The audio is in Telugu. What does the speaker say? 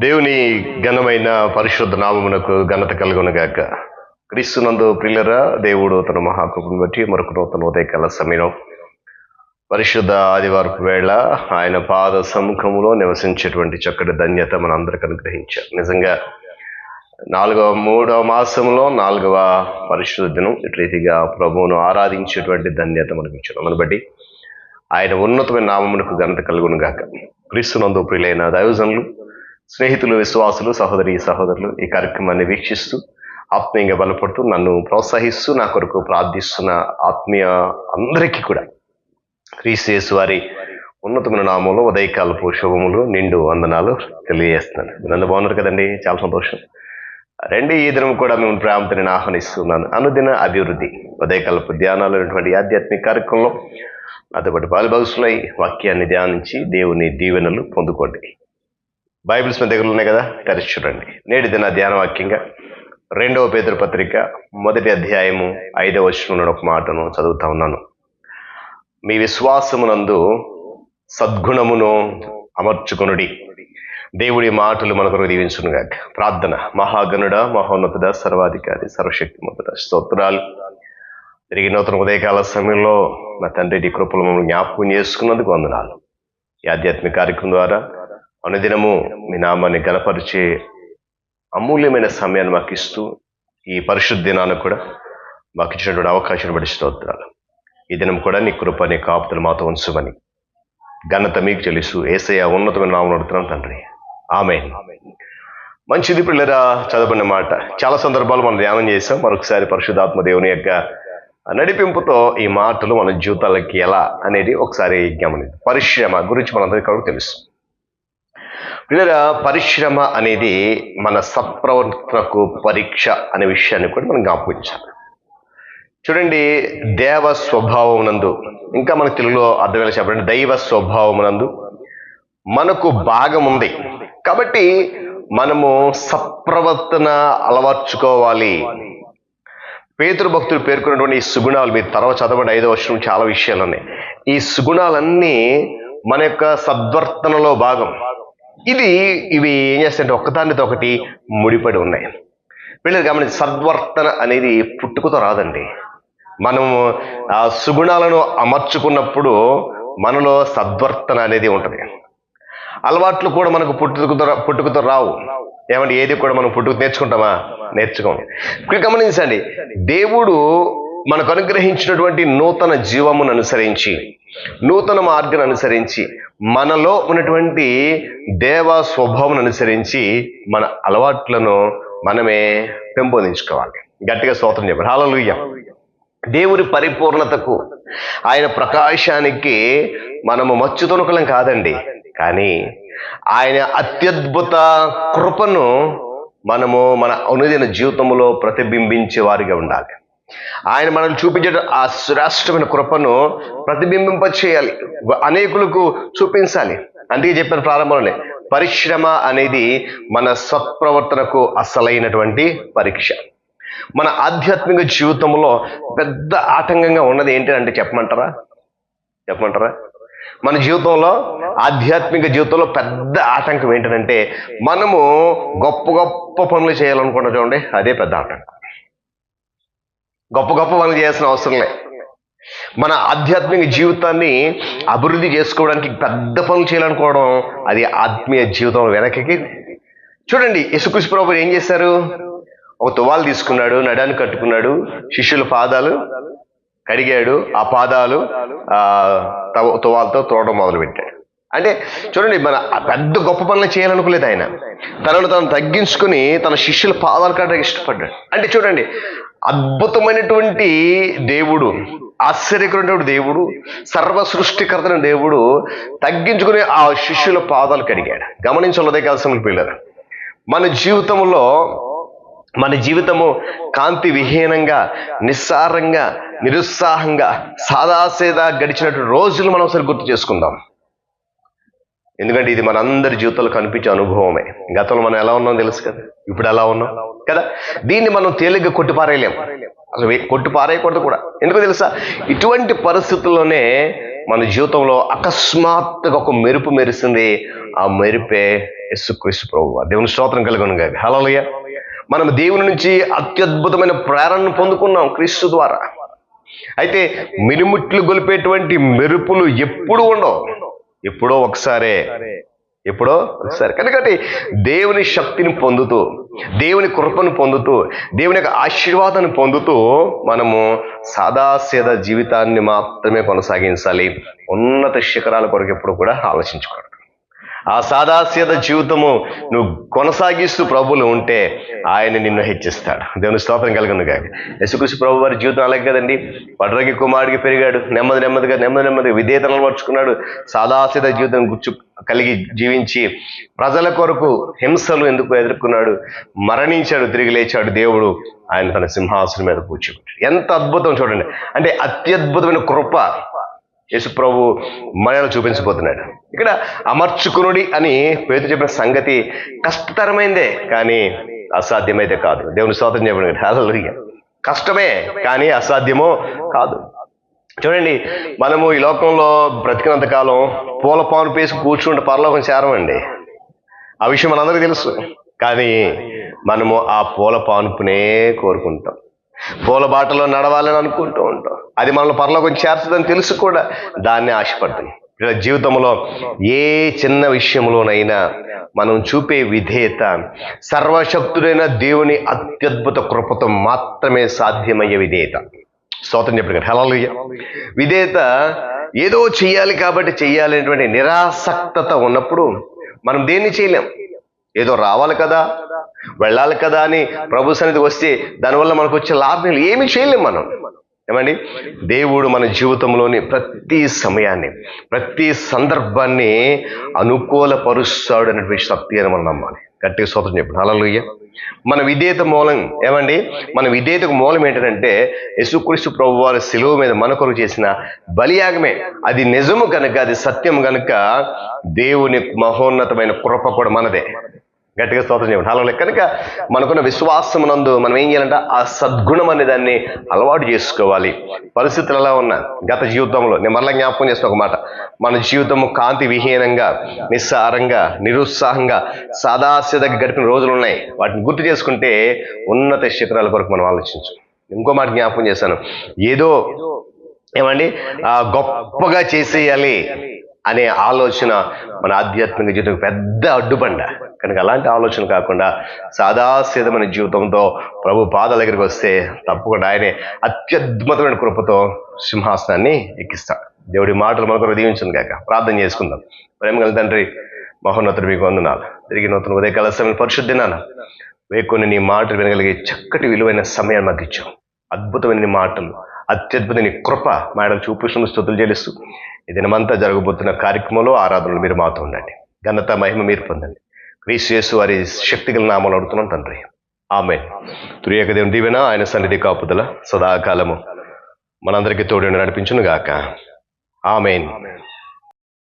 దేవుని ఘనమైన పరిశుద్ధ నామమునకు ఘనత కలుగునుగాక. క్రీస్తునందు ప్రియులరా, దేవుడు తన మహాకృపను బట్టి మరొక నూతన ఉదయకాల సమయం పరిశుద్ధ ఆదివారపు వేళ ఆయన పాద సముఖములో నివసించేటువంటి చక్కటి ధన్యత మన అందరికి అనుగ్రహించారు. నిజంగా మూడవ మాసంలో 4వ పరిశుద్ధ దినం ఇటు రీతిగా ప్రభువును ఆరాధించేటువంటి ధన్యత మనకు ఇచ్చారు. మన బట్టి ఆయన ఉన్నతమైన నామమునకు ఘనత కలుగునుగాక. క్రీస్తునందు ప్రియులైన దైవజనులు, స్నేహితులు, విశ్వాసులు, సహోదరులు ఈ కార్యక్రమాన్ని వీక్షిస్తూ ఆత్మీయంగా బలపడుతూ నన్ను ప్రోత్సహిస్తూ నా కొరకు ప్రార్థిస్తున్న ఆత్మీయ అందరికీ కూడా క్రీస్తు యేసు వారి ఉన్నతమైన నామంలో ఉదయకాలపు శుభములు, నిండు వందనాలు తెలియజేస్తున్నాను. మీరందరూ బాగున్నారు కదండి? చాలా సంతోషం. రండి, ఈ దినం కూడా మేము ప్రేమతో నేను ఆహ్వానిస్తున్నాను. అనుదిన అభివృద్ధి ఉదయకాలపు ధ్యానాలు అనేటువంటి ఆధ్యాత్మిక కార్యక్రమంలో నాతో పాటు పాలుభాగస్తులై వాక్యాన్ని ధ్యానించి దేవుని దీవెనలు పొందుకోండి. బైబిల్స్ మన దగ్గర ఉన్నాయి కదా, తెరిచి చూడండి. నేటి దిన ధ్యాన వాక్యంగా 2వ పేతురు పత్రిక 1వ అధ్యాయము 5వ వచనంలో ఒక మాటను చదువుతా ఉన్నాను. మీ విశ్వాసమునందు సద్గుణమును అమర్చుకొనుడి. దేవుడి మాటలు మనకు దీవించునుగా. ప్రార్థన. మహాగణుడ, మహోన్నతుడ, సర్వాధికారి, సర్వశక్తిమంతుడ, స్తోత్రాలు. తిరిగి నూతన ఉదయకాల సమయంలో నా తండ్రి నీ కృపలు మమ్మల్ని జ్ఞాపకం చేసుకున్నందుకు వందనాలు. ఈ ఆధ్యాత్మిక కార్యక్రమం ద్వారా అనుదినము మీ నామాన్ని గణపరిచే అమూల్యమైన సమయాన్ని మాకు ఇస్తూ ఈ పరిశుద్ధ దినాన్ని కూడా మాకు ఇచ్చినటువంటి అవకాశం బట్టి స్తోత్రాలు. ఈ దినం కూడా నీ కృప, నీ కాపుదలు మాతో ఉంచమని ఘనత మీకు చెల్లిస్తూ యేసయ్య ఉన్నతమైన నామమున అడుగుతున్నాను తండ్రి, ఆమేన్. మంచిది పిల్లరా, చదవబడిన మాట చాలా సందర్భాలు మనం ధ్యానం చేసాం. మరొకసారి పరిశుద్ధాత్మ దేవుని యొక్క నడిపింపుతో ఈ మాటలు మన జీవితాలకి ఎలా అనేది ఒకసారి గమనిద్దాం. పరిశ్రమ గురించి మనందరికీ తెలుసు పిల్లరా. పరిశ్రమ అనేది మన సత్ప్రవర్తనకు పరీక్ష అనే విషయాన్ని కూడా మనం జ్ఞాపకించాలి. చూడండి, దేవ స్వభావమునందు, ఇంకా మన తెలుగులో అర్థమయ్యేలా చెప్పండి, దైవ స్వభావమునందు మనకు భాగం ఉంది. కాబట్టి మనము సత్ప్రవర్తన అలవర్చుకోవాలి. పేతురు భక్తులు పేర్కొన్నటువంటి ఈ సుగుణాలు మీరు తర్వాత చదవండి. 5వ వచనం చాలా విషయాలు ఉన్నాయి. ఈ సుగుణాలన్నీ మన యొక్క సద్వర్తనలో భాగం. ఇవి ఏం చేస్తాయంటే ఒకదానితో ఒకటి ముడిపడి ఉన్నాయి. వీళ్ళు గమనించి, సద్వర్తన అనేది పుట్టుకతో రాదండి. మనము ఆ సుగుణాలను అమర్చుకున్నప్పుడు మనలో సద్వర్తన అనేది ఉంటుంది. అలవాట్లు కూడా మనకు పుట్టుకతో రావు. ఏమంటే ఏది కూడా మనం పుట్టుకు నేర్చుకుంటామా? నేర్చుకోము. ఇప్పుడు గమనించండి, దేవుడు మనకు అనుగ్రహించినటువంటి నూతన జీవమును అనుసరించి, నూతన మార్గాన్ని అనుసరించి, మనలో ఉన్నటువంటి దేవ స్వభావం అనుసరించి మన అలవాట్లను మనమే పెంపొందించుకోవాలి. గట్టిగా స్తోత్రం చెప్పండి. హల్లెలూయా. దేవుని పరిపూర్ణతకు, ఆయన ప్రకాశానికి మనము మచ్చుతొనకలం కాదండి, కానీ ఆయన అత్యద్భుత కృపను మనము మన అనుదిన జీవితంలో ప్రతిబింబించే వారిగా ఉండాలి. ఆయన మనల్ని చూపించే ఆ శ్రేష్టమైన కృపను ప్రతిబింబింప చేయాలి, అనేకులకు చూపించాలి. అందుకే చెప్పిన ప్రారంభంలోనే పరిశ్రమ అనేది మన సత్ప్రవర్తనకు అసలైనటువంటి పరీక్ష. మన ఆధ్యాత్మిక జీవితంలో పెద్ద ఆటంకంగా ఉన్నది ఏంటి అంటే చెప్పమంటారా? మన జీవితంలో, ఆధ్యాత్మిక జీవితంలో పెద్ద ఆటంకం ఏంటంటే మనము గొప్ప పనులు చేయాలనుకుంటా చూడండి, అదే పెద్ద ఆటంకం. గొప్ప పనులు చేయాల్సిన అవసరం లే. మన ఆధ్యాత్మిక జీవితాన్ని అభివృద్ధి చేసుకోవడానికి పెద్ద పనులు చేయాలనుకోవడం, అది ఆత్మీయ జీవితం వెనక్కి. చూడండి, యేసుక్రీస్తు ప్రభువు ఏం చేశారు? ఒక తువాలు తీసుకున్నాడు, నడాన్ని కట్టుకున్నాడు, శిష్యుల పాదాలు కడిగాడు, ఆ పాదాలు తువాలతో తోడడం మొదలుపెట్టాడు. అంటే చూడండి, మన పెద్ద గొప్ప పనులు చేయాలనుకోలేదు. ఆయన తనను తగ్గించుకుని తన శిష్యుల పాదాలు కట్టడానికి ఇష్టపడ్డాడు. అంటే చూడండి, అద్భుతమైనటువంటి దేవుడు, ఆశ్చర్యకరమైనటువంటి దేవుడు, సర్వ సృష్టికర్తన దేవుడు తగ్గించుకుని ఆ శిష్యుల పాదాలు కడిగాడు. గమనించాలి కాల్సిన పిల్లలు, మన జీవితము కాంతి విహీనంగా, నిస్సారంగా, నిరుత్సాహంగా, సాదాసేదా గడిచినట్టు రోజులు మనం ఒకసారి గుర్తు చేసుకుందాం. ఎందుకంటే ఇది మనందరి జీవితంలో కనిపించే అనుభవమే. గతంలో మనం ఎలా ఉన్నాం తెలుసు కదా, ఇప్పుడు ఎలా ఉన్నాం కదా. దీన్ని మనం తేలిగ్గా కొట్టిపారేయలేం, అసలు కొట్టిపారేయకూడదు కూడా. ఎందుకు తెలుసా? ఇటువంటి పరిస్థితుల్లోనే మన జీవితంలో అకస్మాత్తుగా ఒక మెరుపు మెరిసింది. ఆ మెరుపే యేసుక్రీస్తు ప్రభువు. దేవుని స్తోత్రం కలుగును గాక. హల్లెలూయా. మనం దేవుని నుంచి అత్యద్భుతమైన ప్రేరణను పొందుకున్నాం క్రీస్తు ద్వారా. అయితే మినుముట్లు గొలిపేటువంటి మెరుపులు ఎప్పుడు ఉండవు, ఎప్పుడో ఒకసారి కనుక దేవుని శక్తిని పొందుతూ, దేవుని కృపను పొందుతూ, దేవుని యొక్క ఆశీర్వాదాన్ని పొందుతూ మనము సాదాసీదా జీవితాన్ని మాత్రమే కొనసాగించాలి. ఉన్నత శిఖరాల కొరకు ఎప్పుడు కూడా ఆలోచించుకోవాలి. ఆ సాదాసీద జీవితము నువ్వు కొనసాగిస్తూ ప్రభువులు ఉంటే ఆయన నిన్ను హెచ్చిస్తాడు. దేవుని స్తోత్రం కలుగును గాక. యేసుక్రీస్తు ప్రభు వారి జీవితం అలాగే కదండి. వడ్రంగి కుమారుడికి పెరిగాడు, నెమ్మదిగా విధేయతను అలవర్చుకున్నాడు. సాదాసీద జీవితం కలిగి జీవించి ప్రజల కొరకు హింసలు ఎందుకు ఎదుర్కొన్నాడు, మరణించాడు, తిరిగి లేచాడు. దేవుడు ఆయన తన సింహాసనం మీద కూర్చోబెట్టాడు. ఎంత అద్భుతం చూడండి. అంటే అత్యద్భుతమైన కృప యేసు ప్రభు మనలో చూపించబోతున్నాడు. ఇక్కడ అమర్చుకునుడి అని పేతురు చెప్పిన సంగతి కష్టతరమైందే కానీ అసాధ్యమైతే కాదు. దేవుని స్తోత్రం చెప్పండి. హల్లెలూయా. కష్టమే కానీ అసాధ్యమో కాదు. చూడండి, మనము ఈ లోకంలో బ్రతికినంత కాలం పూల పాను పేసి కూర్చుంటే పరలోకం చేరమండి. ఆ విషయం మనందరికీ తెలుసు. కానీ మనము ఆ పూల పానుపునే కోరుకుంటాం, పూల బాటలో నడవాలని అనుకుంటూ ఉంటాం. అది మనల్ని పరలోకం చేర్చదని తెలుసు కూడా దాన్ని ఆశపడతాం. ఇలా జీవితంలో ఏ చిన్న విషయంలోనైనా మనం చూపే విధేయత సర్వశక్తుడైన దేవుని అత్యద్భుత కృపతో మాత్రమే సాధ్యమయ్యే విధేయత. స్తోత్రం చెప్పండి. హల్లెలూయా. విధేయత ఏదో చెయ్యాలి కాబట్టి చెయ్యాలనేటువంటి నిరాసక్తత ఉన్నప్పుడు మనం దేన్ని చేయలేం. ఏదో రావాలి కదా, వెళ్ళాలి కదా అని ప్రభు సన్నిధికి వస్తే దానివల్ల మనకు వచ్చే లాభం ఏమీ చేయలేం మనం. ఏమండి, దేవుడు మన జీవితంలోని ప్రతి సమయాన్ని, ప్రతి సందర్భాన్ని అనుకూలపరుస్తాడు అనేటువంటి సత్యాన్ని మనం నమ్మాలి. గట్టిగా స్తోత్రం చెప్పండి. హల్లెలూయా. మన విధేయత మూలం మన విధేయతకు మూలం ఏంటంటే యేసుక్రీస్తు ప్రభు వారి శిలువ మీద మన కొరకు చేసిన బలియాగమే. అది నిజము కనుక, అది సత్యం కనుక దేవుని మహోన్నతమైన కృప కూడా మనదే. గట్టిగా స్తోత్రం చెప్పండి. హల్లెలూయా. కనుక మనకున్న విశ్వాసమునందు మనం ఏం చేయాలంటే ఆ సద్గుణం అనే దాన్ని అలవాటు చేసుకోవాలి. పరిస్థితులు ఎలా ఉన్నా గత జీవితంలో నేను మరలా జ్ఞాపకం చేసిన ఒక మాట, మన జీవితము కాంతి విహీనంగా, నిస్సారంగా, నిరుత్సాహంగా, సాదాసీదగా గడిపిన రోజులు ఉన్నాయి. వాటిని గుర్తు చేసుకుంటే ఉన్నత శిఖరాల కొరకు మనం ఆలోచించు. ఇంకో మాట జ్ఞాపకం చేశాను, ఏదో గొప్పగా చేసేయాలి అనే ఆలోచన మన ఆధ్యాత్మిక జీవితం పెద్ద అడ్డుబండ. కనుక అలాంటి ఆలోచన కాకుండా సాదాసీదమైన జీవితంతో ప్రభు పాదాల దగ్గరికి వస్తే తప్పకుండా ఆయనే అత్యద్భుతమైన కృపతో సింహాసనాన్ని ఎక్కిస్తాడు. దేవుడి మాటలు మనకు దీవించును గాక. ప్రార్థన చేసుకుందాం. ప్రేమగల తండ్రి, మహోన్నతుడు మీకు వందనాలు. తిరిగి నూతన ఉదయకాల సమయం పరిశుద్ధినాను వేకొని నీ మాటలు వినగలిగే చక్కటి విలువైన సమయాన్ని మాకు ఇచ్చాం. అద్భుతమైన నీ మాటలు, అత్యద్భుతమైన నీ కృప మేడం చూపిస్తున్న స్తుతులు చెల్లిస్తూ ఈ దినమంతా జరగబోతున్న కార్యక్రమంలో ఆరాధనలు మీరు మాతో ఉండండి. ఘనత మహిమ మీరు పొందండి. క్రీస్తు యేసు వారి శక్తిగల నామములో అడుగుతున్నాం తండ్రి. ఆమేన్. త్రియేక దేవుని దీవెన, ఆయన సన్నిధి కాపుదల సదాకాలము మనందరికీ తోడు నడిపించును గాక. ఆమేన్.